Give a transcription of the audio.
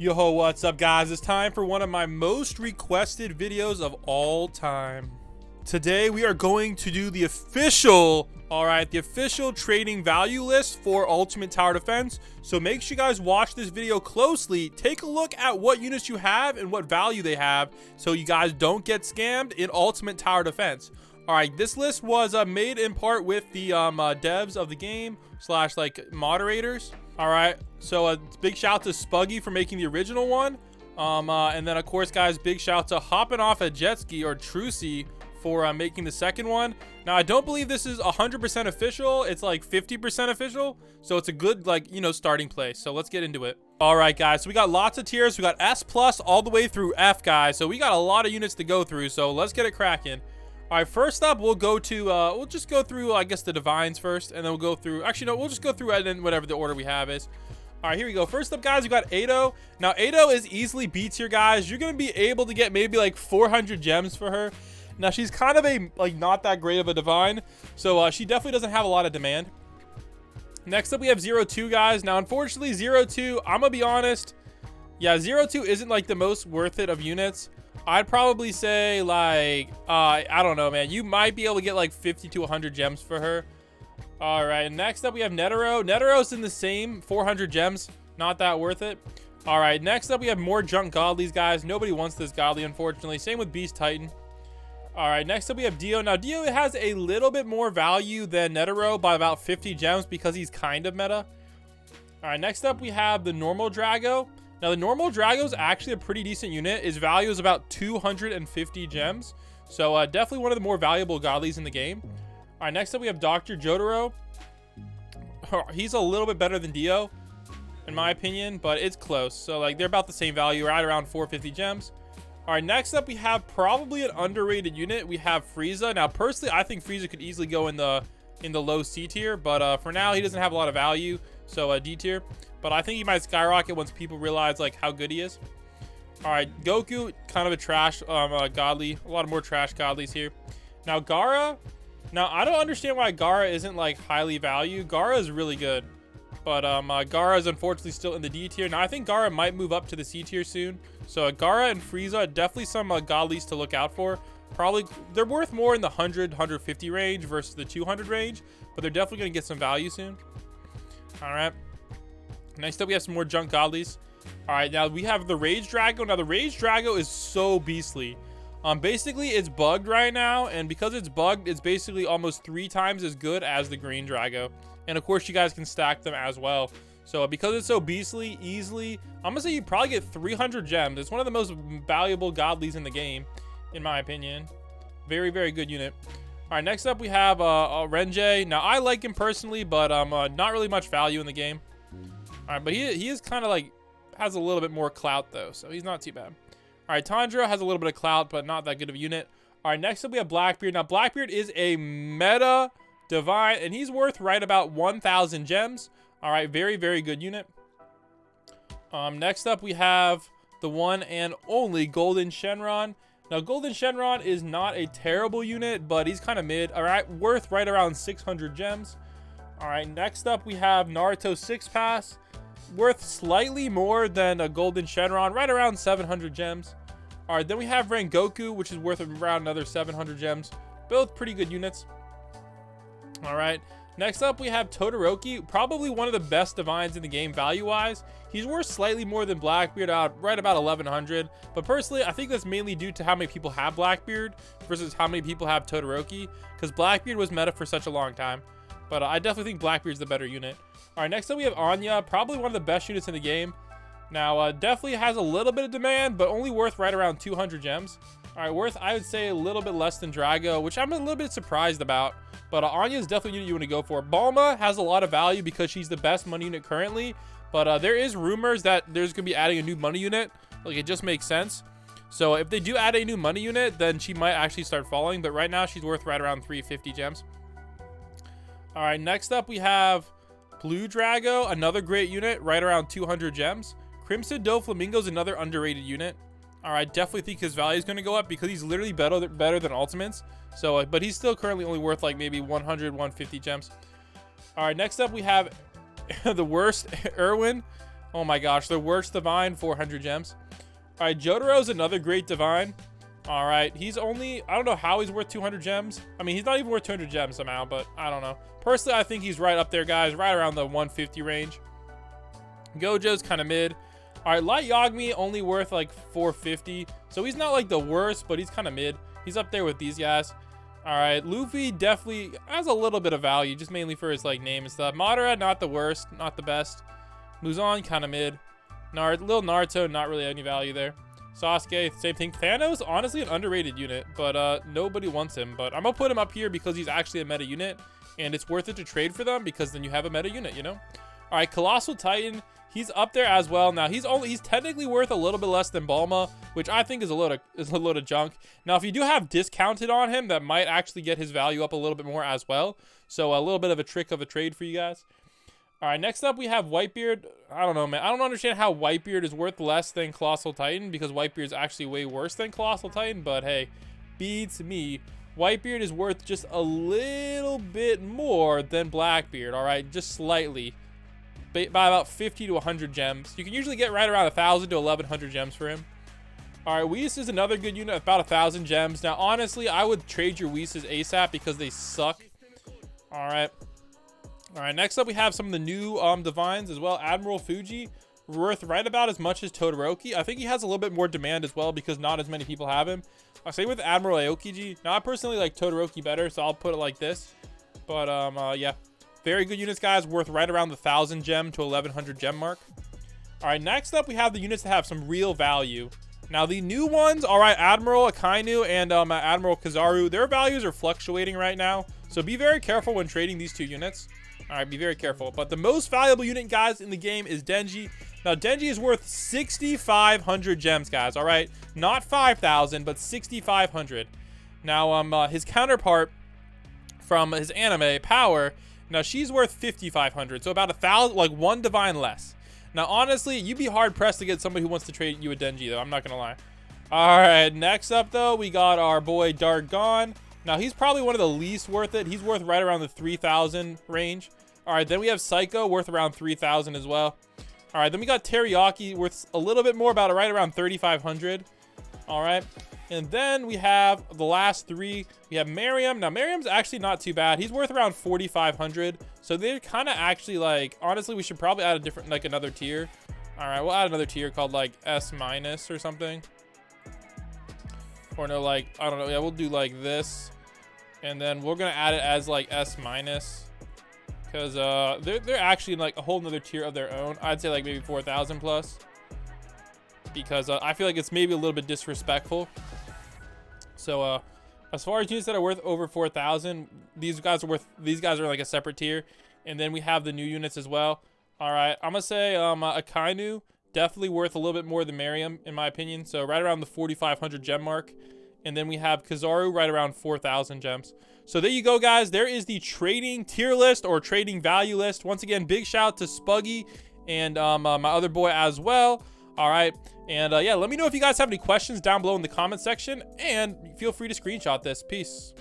Yo, what's up guys? It's time for one of my most requested videos of all time. Today we are going to do the official trading value list for Ultimate Tower Defense. So make sure you guys watch this video closely. Take a look at what units you have and what value they have so you guys don't get scammed in Ultimate Tower Defense. Alright, this list was made in part with the devs of the game slash like moderators. Alright, so a big shout out to Spuggy for making the original one. And then of course guys, big shout out to Hopping Off a Jet Ski or Trucy for making the second one. Now I don't believe this is 100% official. It's like 50% official. So it's a good starting place. So let's get into it. Alright guys, so we got lots of tiers. We got S plus all the way through F guys. So we got a lot of units to go through. So let's get it cracking. All right, first up, we'll go to, we'll just go through, I guess, the Divines first, and then we'll go through, actually, no, we'll just go through in whatever the order we have is. All right, here we go. First up, guys, we got Ado. Now, Ado is easily B tier, guys. You're going to be able to get maybe like 400 gems for her. Now, she's kind of a, not that great of a Divine, so she definitely doesn't have a lot of demand. Next up, we have 02, guys. Now, unfortunately, 02, I'm going to be honest, yeah, 02 isn't, like, the most worth it of units. I'd probably say like I don't know, man, you might be able to get like 50 to 100 gems for her. All right, next up we have Netero. Netero's in the same 400 gems, not that worth it. All right, next up we have more junk godlies, guys. Nobody wants this godly, unfortunately. Same with Beast Titan. All right, next up we have Dio. Now Dio has a little bit more value than Netero by about 50 gems because he's kind of meta. All right, next up we have the normal Drago. Now, the normal Drago is actually a pretty decent unit. His value is about 250 gems. So, definitely one of the more valuable godlies in the game. All right, next up, we have Dr. Jotaro. He's a little bit better than Dio, in my opinion, but it's close. So, like, they're about the same value, right around 450 gems. All right, next up, we have probably an underrated unit. We have Frieza. Now, personally, I think Frieza could easily go in the low C tier, but for now, he doesn't have a lot of value. So, D tier. But I think he might skyrocket once people realize like how good he is. All right, Goku, kind of a trash godly. A lot of more trash godlies here. Now Gaara. Now I don't understand why Gaara isn't like highly valued. Gaara is really good, but Gaara is unfortunately still in the D tier. Now I think Gaara might move up to the C tier soon. So Gaara and Frieza, definitely some godlies to look out for. Probably they're worth more in the 100, 150 range versus the 200 range, but they're definitely gonna get some value soon. All right. Next up, we have some more junk godlies. All right, now we have the Rage Drago. Now, the Rage Drago is so beastly. Basically, it's bugged right now, and because it's bugged, it's basically almost 3 times as good as the Green Drago. And, of course, you guys can stack them as well. So, because it's so beastly, easily, I'm going to say you probably get 300 gems. It's one of the most valuable godlies in the game, in my opinion. Very, very good unit. All right, next up, we have Renjay. Now, I like him personally, but not really much value in the game. All right, but he is kind of like has a little bit more clout though, so he's not too bad. All right, Tanjiro has a little bit of clout, but not that good of a unit. All right, next up we have Blackbeard. Now Blackbeard is a meta divine, and he's worth right about 1,000 gems. All right, very, very good unit. Next up we have the one and only Golden Shenron. Now Golden Shenron is not a terrible unit, but he's kind of mid. All right, worth right around 600 gems. All right, next up we have Naruto 6 Pass. Worth slightly more than a Golden Shenron, right around 700 gems. All right, then we have Rengoku, which is worth around another 700 gems. Both pretty good units. All right, next up we have Todoroki, probably one of the best divines in the game value-wise. He's worth slightly more than Blackbeard, right about 1,100. But personally, I think that's mainly due to how many people have Blackbeard versus how many people have Todoroki, because Blackbeard was meta for such a long time. But I definitely think Blackbeard's the better unit. All right, next up we have Anya, probably one of the best units in the game. Now, definitely has a little bit of demand, but only worth right around 200 gems. All right, worth, I would say, a little bit less than Drago, which I'm a little bit surprised about. But Anya is definitely a unit you want to go for. Bulma has a lot of value because she's the best money unit currently. But there is rumors that there's going to be adding a new money unit. Like, it just makes sense. So if they do add a new money unit, then she might actually start falling. But right now, she's worth right around 350 gems. All right, next up we have Blue Drago, another great unit, right around 200 gems. Crimson Doflamingo is another underrated unit. All right, definitely think his value is going to go up because he's literally better than Ultimates. So, but he's still currently only worth like maybe 100, 150 gems. All right, next up we have the worst Erwin. Oh my gosh, the worst divine, 400 gems. All right, Jotaro's another great divine. All right, he's only, I don't know how he's worth 200 gems. I mean, he's not even worth 200 gems somehow, but I don't know. Personally, I think he's right up there, guys, right around the 150 range. Gojo's kind of mid. All right, Light Yagami only worth like 450. So he's not like the worst, but he's kind of mid. He's up there with these guys. All right, Luffy definitely has a little bit of value, just mainly for his like name and stuff. Madara, not the worst, not the best. Muzan, kind of mid. Little Naruto, not really any value there. Sasuke, same thing. Thanos, honestly, an underrated unit, but nobody wants him. But I'm gonna put him up here because he's actually a meta unit, and it's worth it to trade for them because then you have a meta unit, you know? All right, Colossal Titan, he's up there as well. Now he's technically worth a little bit less than Bulma, which I think is a load of junk. Now if you do have discounted on him, that might actually get his value up a little bit more as well. So a little bit of a trick of a trade for you guys. All right, next up we have Whitebeard. I don't know, man. I don't understand how Whitebeard is worth less than Colossal Titan because Whitebeard is actually way worse than Colossal Titan. But hey, beats me. Whitebeard is worth just a little bit more than Blackbeard. All right, just slightly, by about 50 to 100 gems. You can usually get right around 1,000 to 1,100 gems for him. All right, Whis is another good unit, about 1,000 gems. Now, honestly, I would trade your Whis ASAP because they suck. All right. All right, next up we have some of the new divines as well. Admiral Fuji, worth right about as much as Todoroki. I think he has a little bit more demand as well because not as many people have him. Same with Admiral Aokiji. Now, I personally like Todoroki better, so I'll put it like this. But, yeah. Very good units, guys. Worth right around the 1,000 gem to 1,100 gem mark. All right, next up we have the units that have some real value. Now, the new ones, all right, Admiral Akainu and Admiral Kizaru, their values are fluctuating right now. So be very careful when trading these two units. All right, be very careful. But the most valuable unit, guys, in the game is Denji. Now, Denji is worth 6,500 gems, guys. All right, not 5,000, but 6,500. Now, his counterpart from his anime, Power, now she's worth 5,500. So about 1,000, like one divine less. Now, honestly, you'd be hard-pressed to get somebody who wants to trade you a Denji, though. I'm not going to lie. All right, next up, though, we got our boy Dargon. Now, he's probably one of the least worth it. He's worth right around the 3,000 range. All right, then we have Psycho, worth around 3,000 as well. All right, then we got Teriyaki, worth a little bit more, about right around 3,500. All right, and then we have the last three. We have Miriam. Now, Miriam's actually not too bad. He's worth around 4,500. So they're kind of actually like, honestly, we should probably add a different, like another tier. All right, we'll add another tier called like S- or something. Or no, like, I don't know. Yeah, we'll do like this. And then we're going to add it as like S-. Because they're actually in like a whole nother tier of their own. I'd say like maybe 4,000 plus. Because I feel like it's maybe a little bit disrespectful. So as far as units that are worth over 4,000, these guys are like a separate tier. And then we have the new units as well. All right, I'm going to say Akainu, definitely worth a little bit more than Miriam, in my opinion. So right around the 4,500 gem mark. And then we have Kizaru right around 4,000 gems. So there you go, guys. There is the trading tier list or trading value list. Once again, big shout out to Spuggy and my other boy as well. All right. And yeah, let me know if you guys have any questions down below in the comment section. And feel free to screenshot this. Peace.